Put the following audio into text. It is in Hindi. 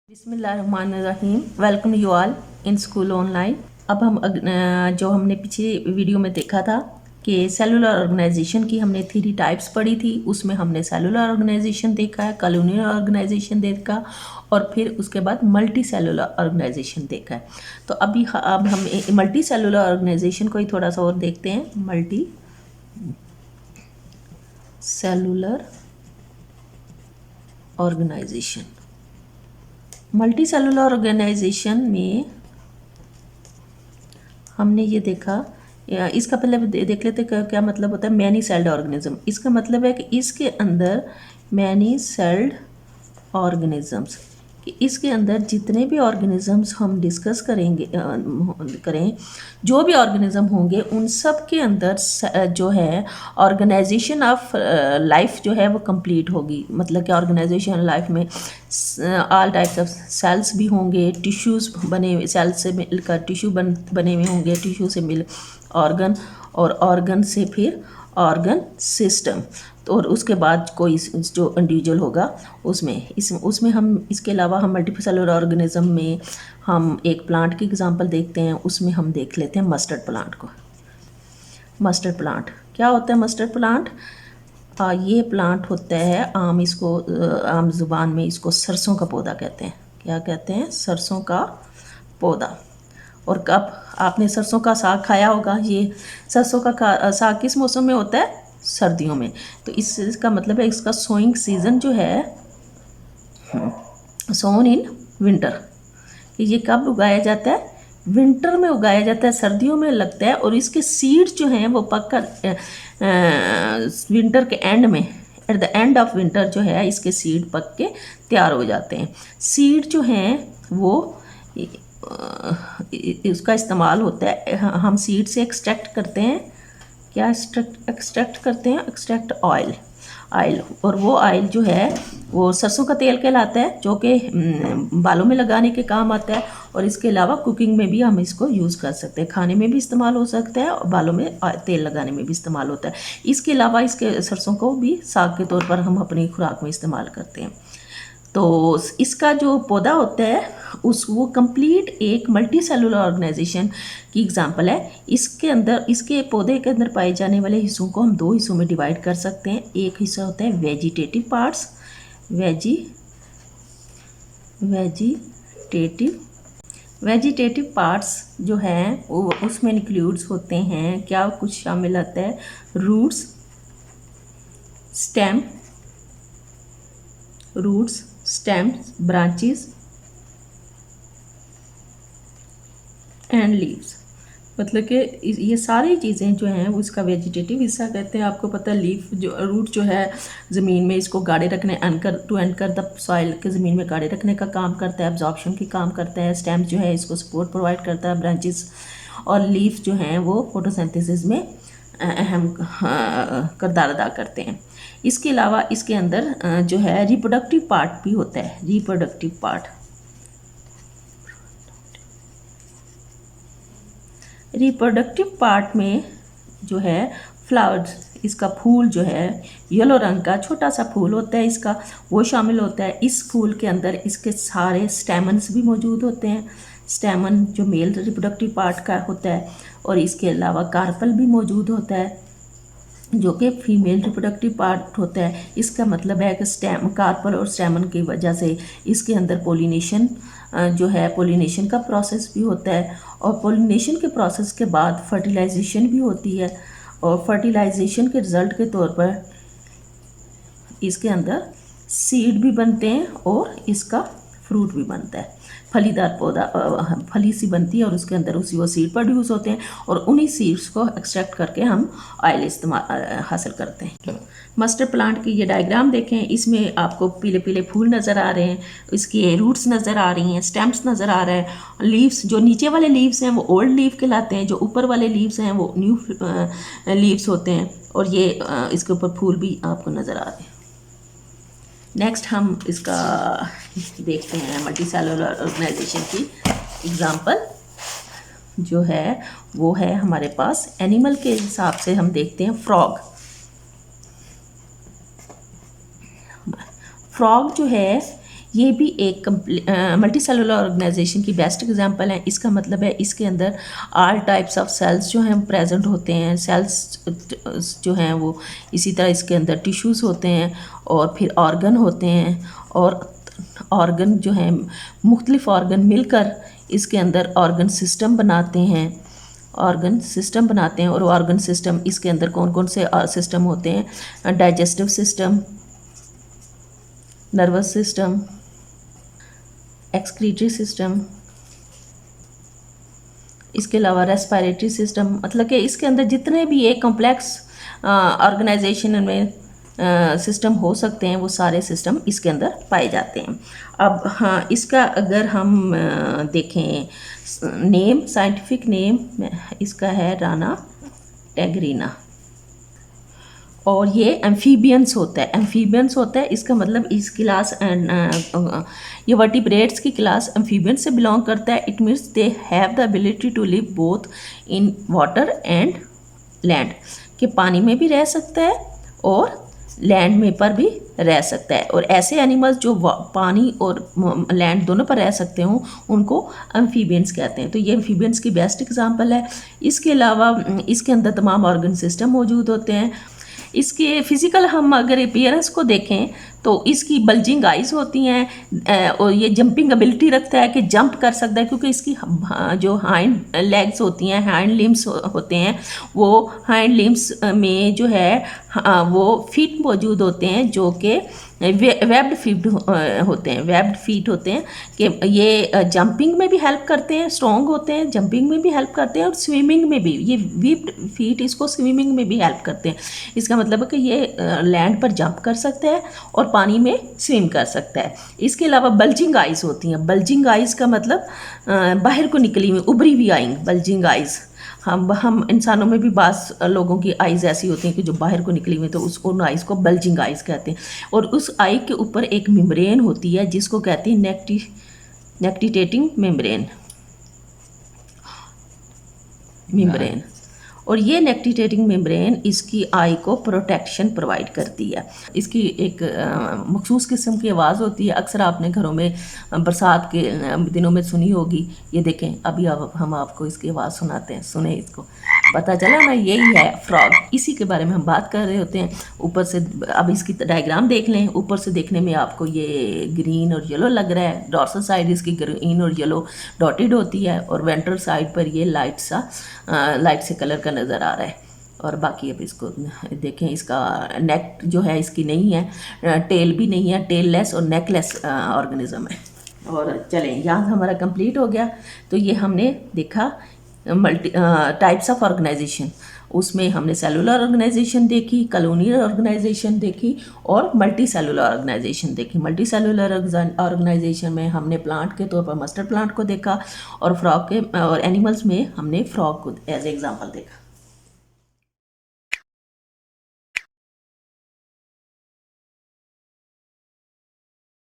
बिस्मिल्लाहिर्रहमानिर्रहीम। Welcome you all in school online. अब हम जो हमने पिछले वीडियो में देखा था कि सेलुलर ऑर्गेनाइजेशन की हमने 3 टाइप्स पढ़ी थी। उसमें हमने सेलुलर ऑर्गेनाइजेशन देखा है, कॉलोनियल ऑर्गेनाइजेशन देखा और फिर उसके बाद मल्टी सेलुलर ऑर्गेनाइजेशन देखा है। तो अब हम मल्टी सेलुलर ऑर्गेनाइजेशन को ही थोड़ा सा और देखते हैं। Multi cellular organization, multi cellular organization में हमने ये देखा, इसका पहले देख लेते क्या मतलब होता है मैनी सेल्ड ऑर्गेनिज्म। इसका मतलब है कि इसके अंदर मैनी सेल्ड ऑर्गेनिजम्स, कि इसके अंदर जितने भी ऑर्गेनिजम्स हम डिस्कस करें, जो भी ऑर्गेनिज्म होंगे उन सब के अंदर जो है ऑर्गेनाइजेशन ऑफ लाइफ जो है वो कंप्लीट होगी। मतलब कि ऑर्गेनाइजेशन लाइफ में ऑल टाइप्स ऑफ सेल्स भी होंगे, टिश्यूज़ बने हुए, सेल से मिलकर टिश्यू बने हुए होंगे, टिश्यू से मिल ऑर्गन और ऑर्गन से फिर ऑर्गन सिस्टम। तो और उसके बाद कोई जो इंडिविजुअल होगा उसमें हम इसके अलावा हम मल्टीपल सेलुलर ऑर्गेनिज्म में हम एक प्लांट की एग्जांपल देखते हैं। उसमें हम देख लेते हैं मस्टर्ड प्लांट को। मस्टर्ड प्लांट क्या होता है? मस्टर्ड प्लांट ये प्लांट होता है आम ज़ुबान में इसको सरसों का पौधा कहते हैं। क्या कहते हैं? सरसों का पौधा। और कब आपने सरसों का साग खाया होगा? ये सरसों का साग किस मौसम में होता है? सर्दियों में। तो इसका मतलब है इसका सोइंग सीज़न जो है सोन इन विंटर। ये कब उगाया जाता है? विंटर में उगाया जाता है, सर्दियों में लगता है। और इसके सीड्स जो हैं वो पककर विंटर के एंड में, at the end of winter जो है इसके सीड पक के तैयार हो जाते हैं। सीड जो हैं वो उसका इस्तेमाल होता है, हम सीड से एक्सट्रैक्ट करते हैं। क्या एक्सट्रैक्ट करते हैं? Extract oil. और वो ऑयल जो है वो सरसों का तेल कहलाता है, जो कि बालों में लगाने के काम आता है। और इसके अलावा कुकिंग में भी हम इसको यूज़ कर सकते हैं, खाने में भी इस्तेमाल हो सकता है और बालों में तेल लगाने में भी इस्तेमाल होता है। इसके अलावा इसके सरसों को भी साग के तौर पर हम अपनी खुराक में इस्तेमाल करते हैं। तो इसका जो पौधा होता है वो कंप्लीट एक मल्टी सेलुलर ऑर्गेनाइजेशन की एग्जांपल है। इसके पौधे के अंदर पाए जाने वाले हिस्सों को हम 2 हिस्सों में डिवाइड कर सकते हैं। एक हिस्सा होता है वेजिटेटिव पार्ट्स, वेजिटेटिव पार्ट्स जो हैं वो उसमें इंक्लूड्स होते हैं, क्या कुछ शामिल होता है? Roots, stems, branches and leaves. मतलब कि ये सारी चीज़ें जो हैं वो इसका वेजिटेटिव हिस्सा कहते हैं। आपको पता है लीफ जो रूट जो है ज़मीन में इसको गाढ़े रखने, एंकर द सॉइल के ज़मीन में गाढ़े रखने का काम करता है, एब्जॉर्प्शन की काम करता है। स्टेम जो है इसको सपोर्ट प्रोवाइड करता है, ब्रांचेस और लीफ जो हैं वो फोटोसिंथेसिस में अहम किरदार अदा करते हैं। इसके अलावा इसके अंदर जो है रिप्रोडक्टिव पार्ट भी होता है। रिप्रोडक्टिव पार्ट में जो है फ्लावर्स, इसका फूल जो है येलो रंग का छोटा सा फूल होता है इसका, वो शामिल होता है। इस फूल के अंदर इसके सारे स्टेमन्स भी मौजूद होते हैं। स्टेमन जो मेल रिप्रोडक्टिव पार्ट का होता है, और इसके अलावा कार्पल भी मौजूद होता है जो कि फीमेल रिप्रोडक्टिव पार्ट होता है। इसका मतलब है कि कार्पल और स्टेमन की वजह से इसके अंदर पोलिनेशन जो है पोलिनेशन का प्रोसेस भी होता है। और पोलिनेशन के प्रोसेस के बाद फर्टिलाइजेशन भी होती है, और फर्टिलाइजेशन के रिज़ल्ट के तौर पर इसके अंदर सीड भी बनते हैं और इसका फ्रूट भी बनता है। फलीदार पौधा फली सी बनती है और उसके अंदर उसी वो सीड प्रोड्यूस होते हैं, और उन्हीं सीड्स को एक्सट्रैक्ट करके हम ऑयल इस्तेमाल हासिल करते हैं। मस्टर्ड प्लांट की ये डायग्राम देखें, इसमें आपको पीले पीले फूल नज़र आ रहे हैं, इसकी रूट्स नज़र आ रही हैं, स्टेम्स नज़र आ रहा है। लीव्स, जो नीचे वाले लीव्स हैं वो ओल्ड लीव कहलाते हैं, जो ऊपर वाले लीव्स हैं वो न्यू लीव्स होते हैं। और ये इसके ऊपर फूल भी आपको नज़र आ रहे हैं। नेक्स्ट हम इसका देखते हैं मल्टी सेलुलर ऑर्गेनाइजेशन की एग्जांपल जो है वो है हमारे पास एनिमल के हिसाब से हम देखते हैं फ्रॉग जो है ये भी एक मल्टी सेलुलर ऑर्गेनाइजेशन की बेस्ट एग्जांपल है। इसका मतलब है इसके अंदर ऑल टाइप्स ऑफ सेल्स जो हैं प्रेजेंट होते हैं। सेल्स जो हैं वो इसी तरह इसके अंदर टिश्यूज़ होते हैं और फिर ऑर्गन होते हैं, और ऑर्गन जो हैं मुख्तलिफ ऑर्गन मिलकर इसके अंदर ऑर्गन सिस्टम बनाते हैं। ऑर्गन सिस्टम बनाते हैं और ऑर्गन सिस्टम इसके अंदर कौन कौन से सिस्टम होते हैं? Digestive system, nervous system, excretory system, इसके अलावा रेस्पिरेटरी सिस्टम। मतलब कि इसके अंदर जितने भी एक कॉम्प्लेक्स ऑर्गेनाइजेशन में सिस्टम हो सकते हैं वो सारे सिस्टम इसके अंदर पाए जाते हैं। अब हाँ, इसका अगर हम देखें नेम, साइंटिफिक नेम इसका है राना टेगरीना, और ये एम्फीबियंस होता है। एम्फीबियंस होता है इसका मतलब इस क्लास ये वर्टिब्रेट्स की क्लास एम्फीबियंस से बिलोंग करता है। It means they have the ability to live both in water and land, कि पानी में भी रह सकता है और लैंड में पर भी रह सकता है। और ऐसे एनिमल्स जो पानी और लैंड दोनों पर रह सकते हों उनको एम्फीबियंस कहते हैं। तो ये एम्फीबियंस की बेस्ट एग्जांपल है। इसके अलावा इसके अंदर तमाम ऑर्गन सिस्टम मौजूद होते हैं। इसके फिज़िकल हम अगर अपीयरेंस को देखें तो इसकी बल्जिंग आइज़ होती हैं, और ये जंपिंग एबिलिटी रखता है कि जंप कर सकता है, क्योंकि इसकी जो हाइंड लेग्स होती हैं, हाइंड लिम्स होते हैं, वो हाइंड लिम्स में जो है वो फीट मौजूद होते हैं जो कि वेब्ड फीट होते हैं। वेब्ड फीट होते हैं कि ये जंपिंग में भी हेल्प करते हैं, स्ट्रॉन्ग होते हैं, जंपिंग में भी हेल्प करते हैं और स्विमिंग में भी। ये वेब्ड फीट इसको स्विमिंग में भी हेल्प करते हैं। इसका मतलब है कि ये लैंड पर जंप कर सकता है और पानी में स्विम कर सकता है। इसके अलावा बल्जिंग आइज़ होती हैं। बल्जिंग आइज़ का मतलब बाहर को निकली हुई, उभरी हुई आइज़, बल्जिंग आइज़। हम इंसानों में भी बास लोगों की आइज़ ऐसी होती हैं कि जो बाहर को निकली हुई, तो उन आइज़ को बल्जिंग आइज़ कहते हैं। और उस आई के ऊपर एक मेम्ब्रेन होती है जिसको कहते हैं नेक्टिटेटिंग मेम्ब्रेन। और ये नेक्टिटेटिंग मेम्ब्रेन इसकी आई को प्रोटेक्शन प्रोवाइड करती है। इसकी एक मखसूस किस्म की आवाज़ होती है, अक्सर आपने घरों में बरसात के दिनों में सुनी होगी। ये देखें, अभी हम आपको इसकी आवाज़ सुनाते हैं, सुने इसको। पता चला ना, यही है फ्रॉग। इसी के बारे में हम बात कर रहे होते हैं। ऊपर से अब इसकी डायग्राम देख लें। ऊपर से देखने में आपको ये ग्रीन और येलो लग रहा है। डॉर्सल साइड इसकी ग्रीन और येलो डॉटेड होती है, और वेंट्रल साइड पर ये लाइट से कलर का नज़र आ रहा है। और बाकी अब इसको देखें, इसका नेक जो है इसकी नहीं है, टेल भी नहीं है, टेल लेस और नेकलेस ऑर्गेनिज्म है। और चलें, यहाँ हमारा कंप्लीट हो गया। तो ये हमने देखा मल्टी टाइप्स ऑफ ऑर्गेनाइजेशन। उसमें हमने सेलुलर ऑर्गेनाइजेशन देखी, कॉलोनियल ऑर्गेनाइजेशन देखी और मल्टी सेलुलर ऑर्गेनाइजेशन देखी। मल्टी सेलुलर ऑर्गेनाइजेशन में हमने प्लांट के तौर पर मस्टर्ड प्लांट को देखा, और फ्रॉग के और एनिमल्स में हमने फ्रॉग को एज एग्जांपल देखा।